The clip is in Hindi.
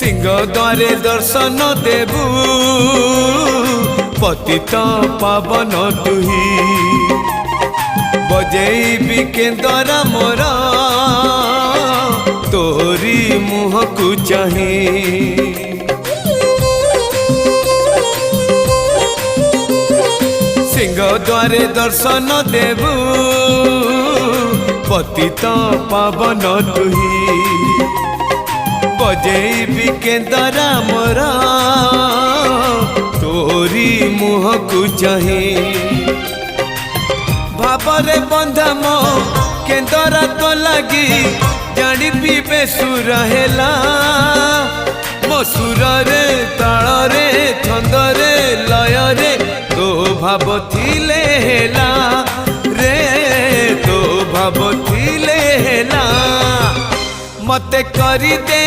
सिंह द्वारे दर्शन देबू पतित पावन तुही बजेबी केंदरा मोरा तोरी मुह को चाहे सिंह द्वारे दर्शन देबू पतित पावन तुही बजेबी केंदरा मोरा तोरी मुह को चाहे भावरे बंधा मो केंदरा तो लगी जानी पीबे सुर हेला मो सुर रे ताल रे छंद रे लय रे तो भाव थिले हेला रे तो भाव थिले हेला मते करी दे।